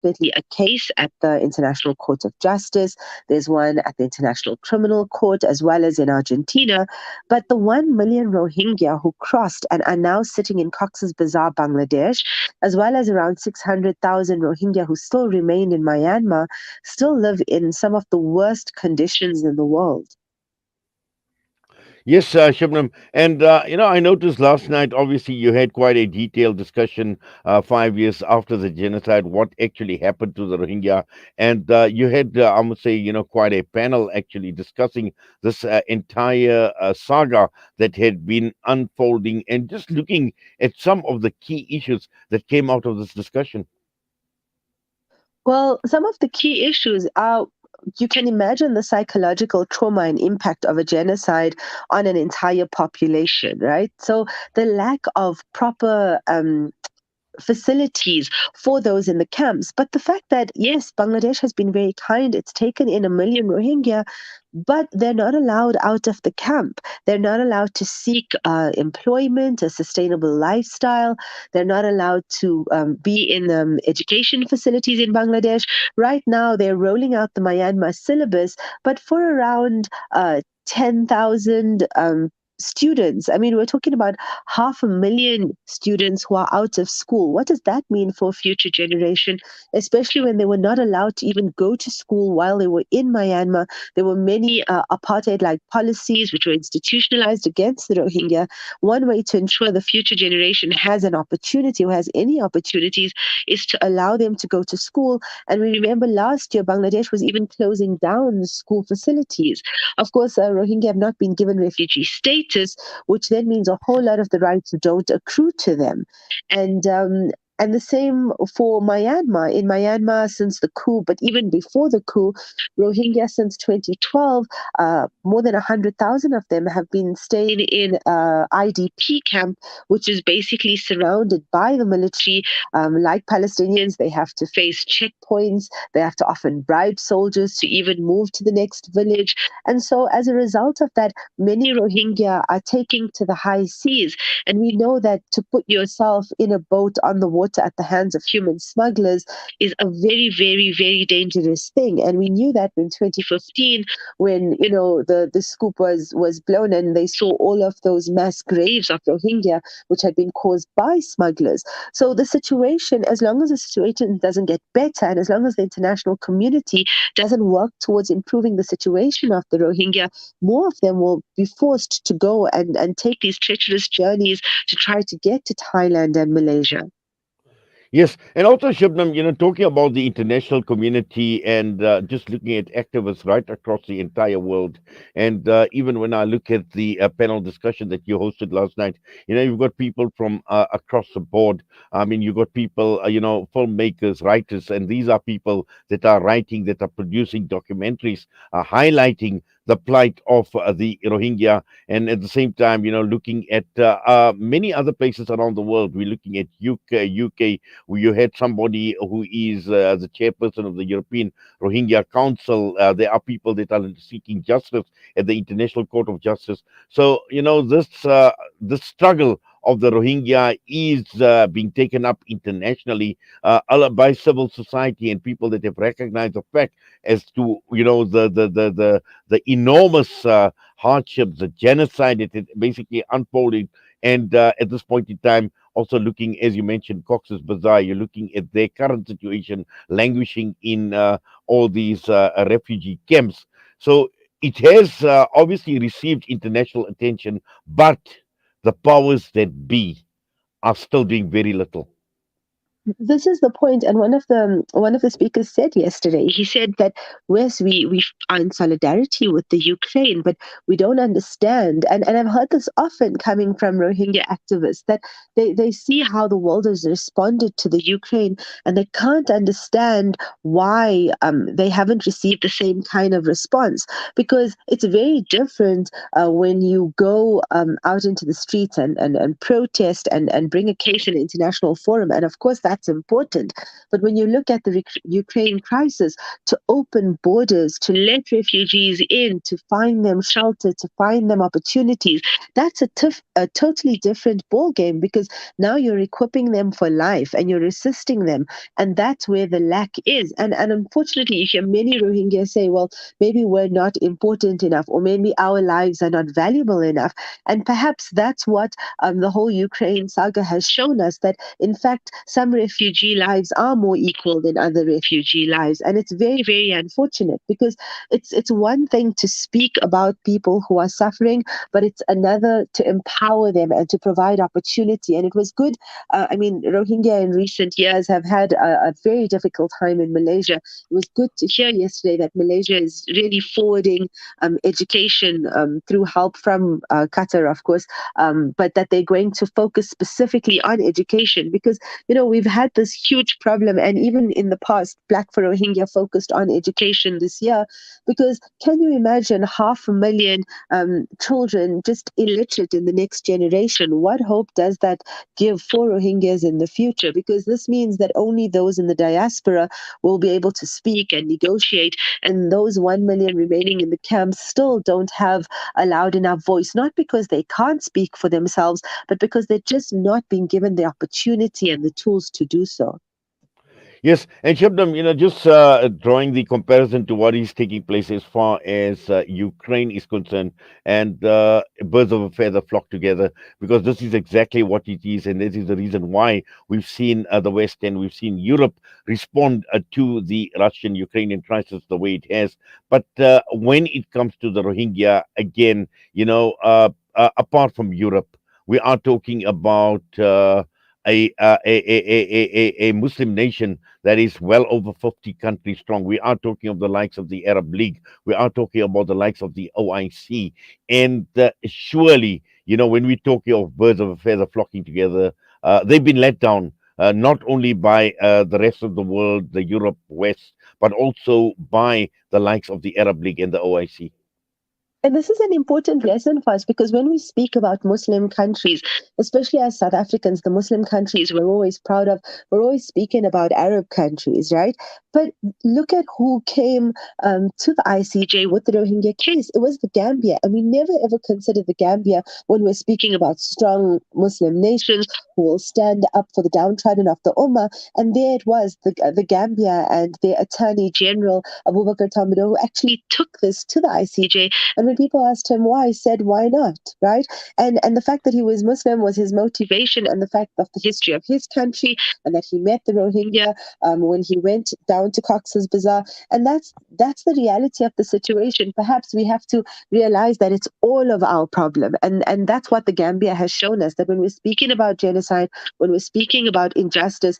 definitely a case at the International Court of Justice. There's one at the International Criminal Court as well as in Argentina. But the 1 million Rohingya who crossed and are now sitting in Cox's Bazar, Bangladesh, as well as around 600,000 Rohingya who still remain in Myanmar, still live in some of the worst conditions in the world. Yes, Shabnam. And, I noticed last night, obviously, you had quite a detailed discussion 5 years after the genocide, what actually happened to the Rohingya. And you had, I must say, quite a panel actually discussing this entire saga that had been unfolding and just looking at some of the key issues that came out of this discussion. Well, some of the key issues are, you can imagine the psychological trauma and impact of a genocide on an entire population, right? So the lack of proper facilities for those in the camps. But the fact that, yes, Bangladesh has been very kind, it's taken in 1 million Rohingya, but they're not allowed out of the camp. They're not allowed to seek employment, a sustainable lifestyle. They're not allowed to be in education facilities in Bangladesh. Right now, they're rolling out the Myanmar syllabus, but for around 10,000 students. I mean, we're talking about 500,000 students who are out of school. What does that mean for future generation, especially when they were not allowed to even go to school while they were in Myanmar? There were many apartheid-like policies which were institutionalized against the Rohingya. One way to ensure the future generation has an opportunity or has any opportunities is to allow them to go to school. And we remember last year, Bangladesh was even closing down school facilities. Of course, Rohingya have not been given refugee status, which then means a whole lot of the rights don't accrue to them. And and the same for Myanmar. In Myanmar, since the coup, but even before the coup, Rohingya since 2012, more than 100,000 of them have been staying in IDP camp, which is basically surrounded by the military. Like Palestinians, they have to face checkpoints. They have to often bribe soldiers to even move to the next village. And so, as a result of that, many Rohingya are taking to the high seas. And we know that to put yourself in a boat on the water at the hands of human smugglers is a very, very, very dangerous thing. And we knew that in 2015 when, the scoop was blown and they saw all of those mass graves of Rohingya, which had been caused by smugglers. So the situation, as long as the situation doesn't get better and as long as the international community doesn't work towards improving the situation of the Rohingya, more of them will be forced to go and take these treacherous journeys to try to get to Thailand and Malaysia. Yes, and also Shibnam, talking about the international community and just looking at activists right across the entire world, and even when I look at the panel discussion that you hosted last night, you've got people from across the board. I mean, you've got people, filmmakers, writers, and these are people that are writing, that are producing documentaries, highlighting the plight of the Rohingya, and at the same time, looking at many other places around the world. We're looking at UK, where you had somebody who is the chairperson of the European Rohingya Council. There are people that are seeking justice at the International Court of Justice. So this struggle of the Rohingya is being taken up internationally by civil society and people that have recognized the fact as to the enormous hardships, the genocide that is basically unfolding. And at this point in time, also looking, as you mentioned, Cox's Bazar, you're looking at their current situation, languishing in all these refugee camps. So it has obviously received international attention, but the powers that be are still doing very little. This is the point, and one of the speakers said yesterday. He said that yes, we are in solidarity with the Ukraine, but we don't understand. And I've heard this often coming from Rohingya activists that they see how the world has responded to the Ukraine, and they can't understand why they haven't received the same kind of response because it's very different when you go out into the streets and protest and bring a case in an international forum. And of course, that that's important. But when you look at the Ukraine crisis, to open borders, to let refugees in, to find them shelter, to find them opportunities, that's a totally different ball game, because now you're equipping them for life and you're assisting them. And that's where the lack is. And unfortunately, you hear many Rohingya say, well, maybe we're not important enough, or maybe our lives are not valuable enough. And perhaps that's what the whole Ukraine saga has shown us, that in fact, some refugee lives are more equal than other refugee lives. And it's very, very unfortunate, because it's one thing to speak about people who are suffering, but it's another to empower them and to provide opportunity. And it was good. I mean, Rohingya in recent years have had a very difficult time in Malaysia. It was good to hear yesterday that Malaysia is really forwarding education through help from Qatar, of course, but that they're going to focus specifically on education, because we've had this huge problem, and even in the past, Black for Rohingya focused on education this year, because can you imagine 500,000 children just illiterate in the next generation? What hope does that give for Rohingyas in the future? Because this means that only those in the diaspora will be able to speak and negotiate, and those 1 million remaining in the camps still don't have a loud enough voice, not because they can't speak for themselves, but because they're just not being given the opportunity and the tools to do so. Yes, and Shabnam, just drawing the comparison to what is taking place as far as Ukraine is concerned, and birds of a feather flock together, because this is exactly what it is, and this is the reason why we've seen the West and we've seen Europe respond to the Russian-Ukrainian crisis the way it has. But when it comes to the Rohingya, again, apart from Europe, we are talking about a Muslim nation that is well over 50 countries strong. We are talking of the likes of the Arab League. We are talking about the likes of the OIC. And surely, when we talk of birds of a feather flocking together, they've been let down. Not only by the rest of the world, the Europe West, but also by the likes of the Arab League and the OIC. And this is an important lesson for us, because when we speak about Muslim countries, especially as South Africans, the Muslim countries we're always proud of, we're always speaking about Arab countries, right? But look at who came to the ICJ with the Rohingya case. It was the Gambia. And we never ever considered the Gambia when we're speaking about strong Muslim nations who will stand up for the downtrodden of the Ummah. And there it was, the Gambia and their Attorney General, Abubakar Tamiro, who actually took this to the ICJ. And when people asked him why, he said, why not? Right? And the fact that he was Muslim was his motivation, and the fact of the history of his country, and that he met the Rohingya when he went down to Cox's Bazar. And that's the reality of the situation. Perhaps we have to realize that it's all of our problem. And that's what the Gambia has shown us, that when we're speaking about genocide, when we're speaking about injustice,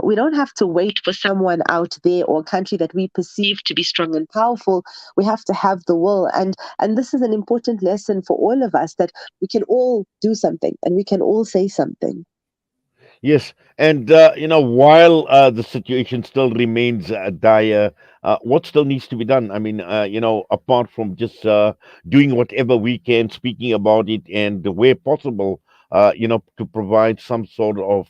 we don't have to wait for someone out there or a country that we perceive to be strong and powerful. We have to have the will. And this is an important lesson for all of us, that we can all do something and we can all say something. Yes, and while the situation still remains dire, what still needs to be done? I mean, apart from just doing whatever we can, speaking about it, and where possible, to provide some sort of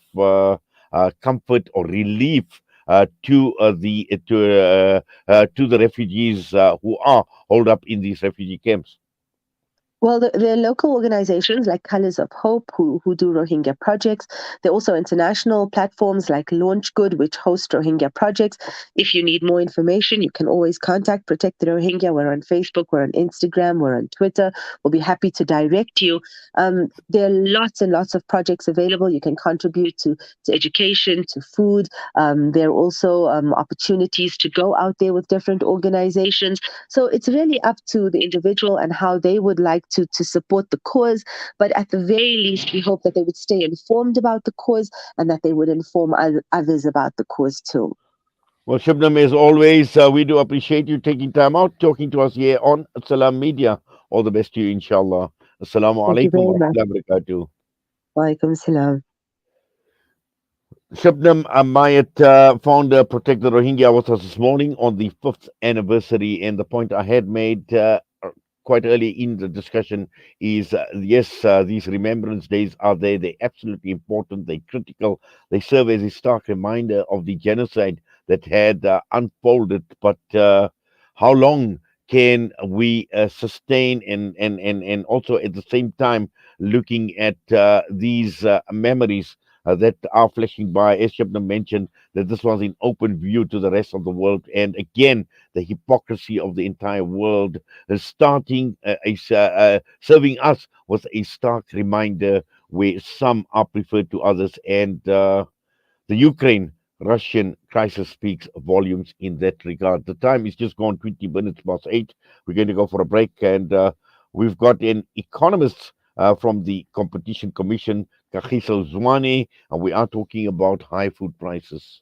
comfort or relief to the refugees who are holed up in these refugee camps. Well, there are local organizations like Colors of Hope who do Rohingya projects. There are also international platforms like Launch Good, which host Rohingya projects. If you need more information, you can always contact Protect the Rohingya. We're on Facebook, we're on Instagram, we're on Twitter. We'll be happy to direct you. There are lots and lots of projects available. You can contribute to education, to food. There are also opportunities to go out there with different organizations. So it's really up to the individual and how they would like to support the cause. But at the very least, we hope that they would stay informed about the cause, and that they would inform others about the cause too. Well, Shibnam, as always, we do appreciate you taking time out talking to us here on Salam Media. All the best to you, inshallah. Assalamu Thank you alaikum very wa much. rahmatullahi wa barakatuh. Walaikum salam. Shabnam Mayet, founder Protect the Rohingya, was us this morning on the fifth anniversary. And the point I had made quite early in the discussion is yes, these remembrance days are there. They're absolutely important. They're critical. They serve as a stark reminder of the genocide that had unfolded. But how long can we sustain and also at the same time looking at these memories that are flashing by, as Shabnam mentioned, that this was in open view to the rest of the world. And again, the hypocrisy of the entire world is starting serving us with a stark reminder where some are preferred to others. And the Ukraine Russian crisis speaks volumes in that regard. The time is just gone 20 minutes past 8. We're going to go for a break, and we've got an economist from the Competition Commission, Kagiso Zwane, and we are talking about high food prices.